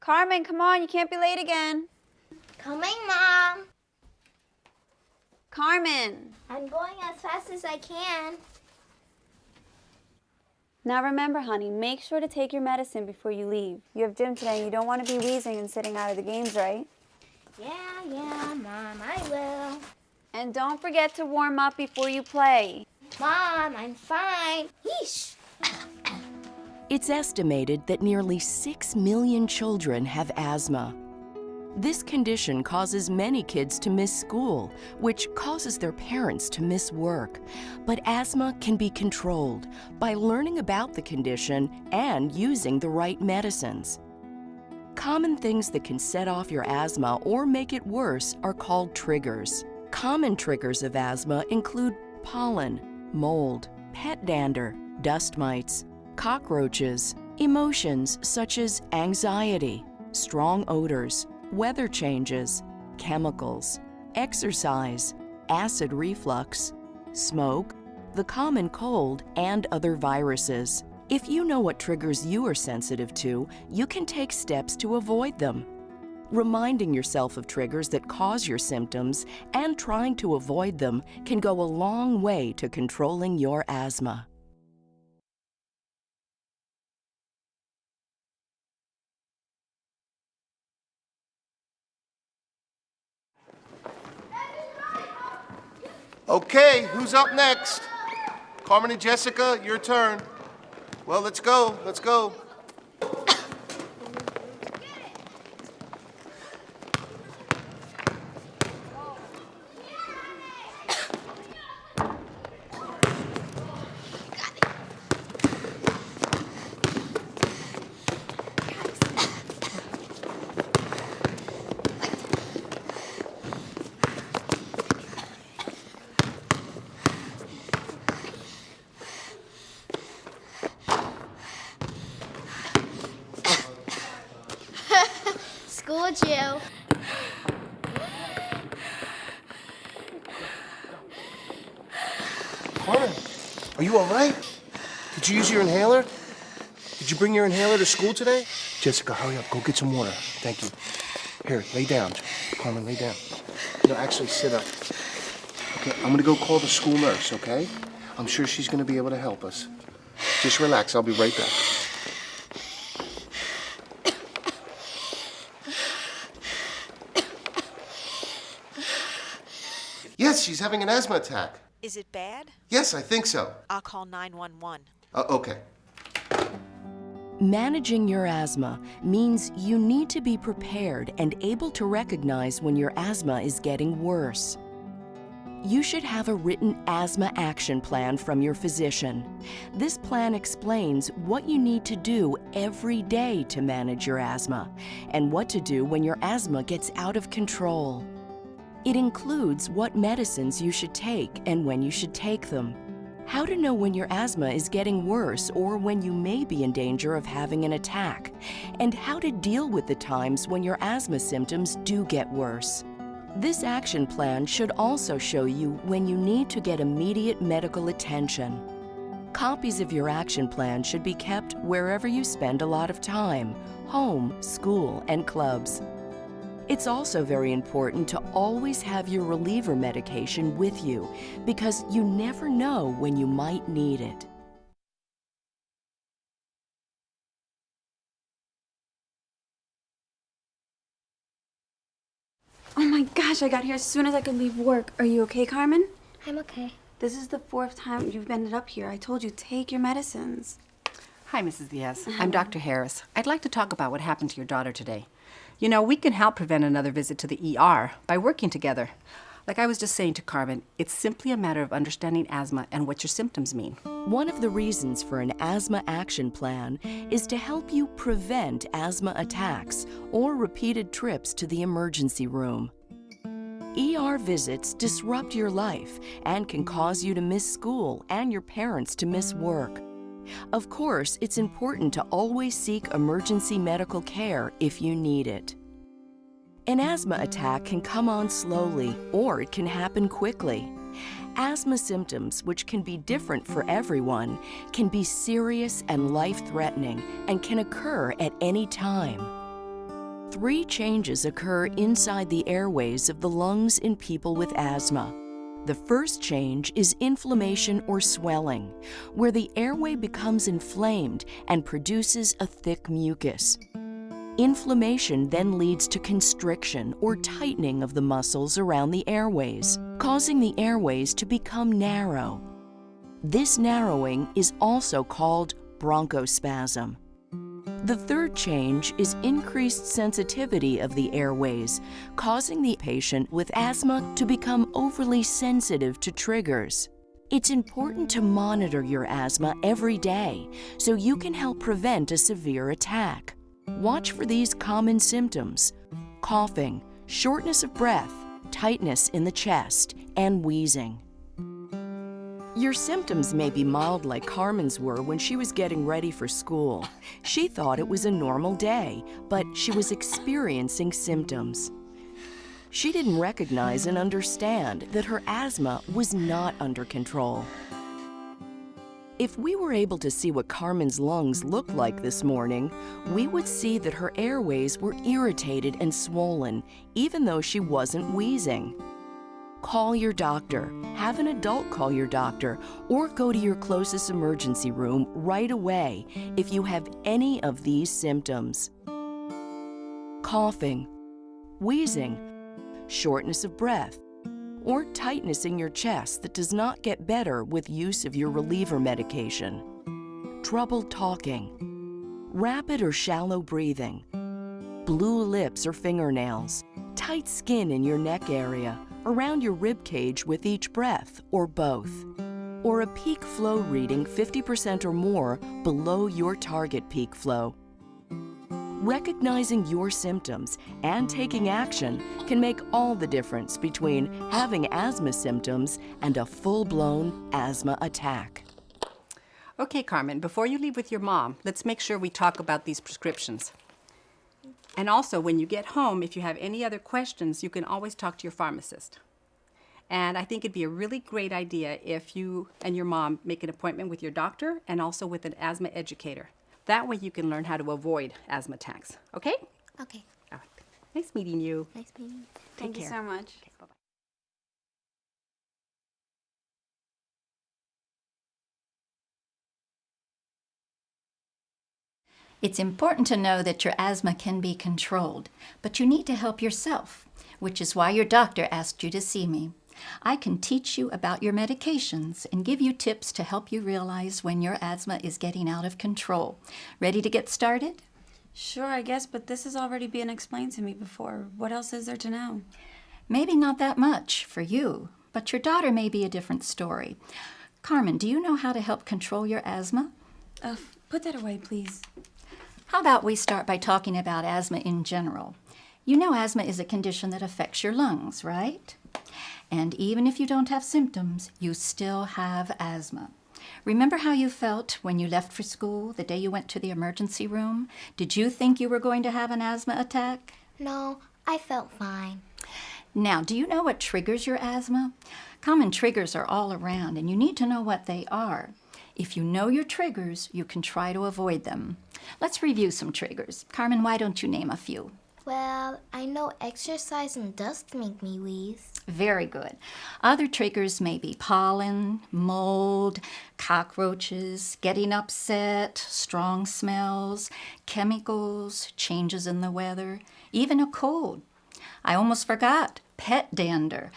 Carmen, come on, you can't be late again. Coming, Mom. Carmen. I'm going as fast as I can. Now remember, honey, make sure to take your medicine before you leave. You have gym today and you don't want to be wheezing and sitting out of the games, right? Yeah, Mom, I will. And don't forget to warm up before you play. Mom, I'm fine. Yeesh. It's estimated that nearly 6 million children have asthma. This condition causes many kids to miss school, which causes their parents to miss work. But asthma can be controlled by learning about the condition and using the right medicines. Common things that can set off your asthma or make it worse are called triggers. Common triggers of asthma include pollen, mold, pet dander, dust mites, cockroaches, emotions such as anxiety, strong odors, weather changes, chemicals, exercise, acid reflux, smoke, the common cold, and other viruses. If you know what triggers you are sensitive to, you can take steps to avoid them. Reminding yourself of triggers that cause your symptoms and trying to avoid them can go a long way to controlling your asthma. Okay, who's up next? Carmen and Jessica, your turn. Well, let's go, let's go. Schooled you. Carmen, are you all right? Did you use your inhaler? Did you bring your inhaler to school today? Jessica, hurry up, go get some water. Thank you. Here, lay down. Carmen, lay down. No, actually, sit up. Okay, I'm gonna go call the school nurse, okay? I'm sure she's gonna be able to help us. Just relax, I'll be right back. Yes, she's having an asthma attack. Is it bad? Yes, I think so. I'll call 911. Okay. Managing your asthma means you need to be prepared and able to recognize when your asthma is getting worse. You should have a written asthma action plan from your physician. This plan explains what you need to do every day to manage your asthma and what to do when your asthma gets out of control. It includes what medicines you should take and when you should take them, how to know when your asthma is getting worse or when you may be in danger of having an attack, and how to deal with the times when your asthma symptoms do get worse. This action plan should also show you when you need to get immediate medical attention. Copies of your action plan should be kept wherever you spend a lot of time, home, school, and clubs. It's also very important to always have your reliever medication with you because you never know when you might need it. Oh my gosh, I got here as soon as I could leave work. Are you okay, Carmen? I'm okay. This is the 4th time you've ended up here. I told you, take your medicines. Hi, Mrs. Diaz. I'm Dr. Harris. I'd like to talk about what happened to your daughter today. You know, we can help prevent another visit to the ER by working together. Like I was just saying to Carmen, it's simply a matter of understanding asthma and what your symptoms mean. One of the reasons for an asthma action plan is to help you prevent asthma attacks or repeated trips to the emergency room. ER visits disrupt your life and can cause you to miss school and your parents to miss work. Of course, it's important to always seek emergency medical care if you need it. An asthma attack can come on slowly, or it can happen quickly. Asthma symptoms, which can be different for everyone, can be serious and life-threatening and can occur at any time. 3 changes occur inside the airways of the lungs in people with asthma. The first change is inflammation or swelling, where the airway becomes inflamed and produces a thick mucus. Inflammation then leads to constriction or tightening of the muscles around the airways, causing the airways to become narrow. This narrowing is also called bronchospasm. The third change is increased sensitivity of the airways, causing the patient with asthma to become overly sensitive to triggers. It's important to monitor your asthma every day so you can help prevent a severe attack. Watch for these common symptoms: coughing, shortness of breath, tightness in the chest, and wheezing. Your symptoms may be mild like Carmen's were when she was getting ready for school. She thought it was a normal day, but she was experiencing symptoms. She didn't recognize and understand that her asthma was not under control. If we were able to see what Carmen's lungs looked like this morning, we would see that her airways were irritated and swollen, even though she wasn't wheezing. Call your doctor, have an adult call your doctor, or go to your closest emergency room right away if you have any of these symptoms: coughing, wheezing, shortness of breath, or tightness in your chest that does not get better with use of your reliever medication, trouble talking, rapid or shallow breathing, blue lips or fingernails, tight skin in your neck area, around your rib cage with each breath, or both, or a peak flow reading 50% or more below your target peak flow. Recognizing your symptoms and taking action can make all the difference between having asthma symptoms and a full-blown asthma attack. Okay, Carmen, before you leave with your mom, let's make sure we talk about these prescriptions. And also, when you get home, if you have any other questions, you can always talk to your pharmacist. And I think it'd be a really great idea if you and your mom make an appointment with your doctor and also with an asthma educator. That way you can learn how to avoid asthma attacks. Okay? Okay. All right. Nice meeting you. Nice meeting you. Thank you so much. Okay, bye-bye. It's important to know that your asthma can be controlled, but you need to help yourself, which is why your doctor asked you to see me. I can teach you about your medications and give you tips to help you realize when your asthma is getting out of control. Ready to get started? Sure, I guess, but this has already been explained to me before. What else is there to know? Maybe not that much for you, but your daughter may be a different story. Carmen, do you know how to help control your asthma? Put that away, please. How about we start by talking about asthma in general? You know asthma is a condition that affects your lungs, right? And even if you don't have symptoms, you still have asthma. Remember how you felt when you left for school the day you went to the emergency room? Did you think you were going to have an asthma attack? No, I felt fine. Now, do you know what triggers your asthma? Common triggers are all around, and you need to know what they are. If you know your triggers, you can try to avoid them. Let's review some triggers. Carmen, why don't you name a few? Well, I know exercise and dust make me wheeze. Very good. Other triggers may be pollen, mold, cockroaches, getting upset, strong smells, chemicals, changes in the weather, even a cold. I almost forgot, pet dander.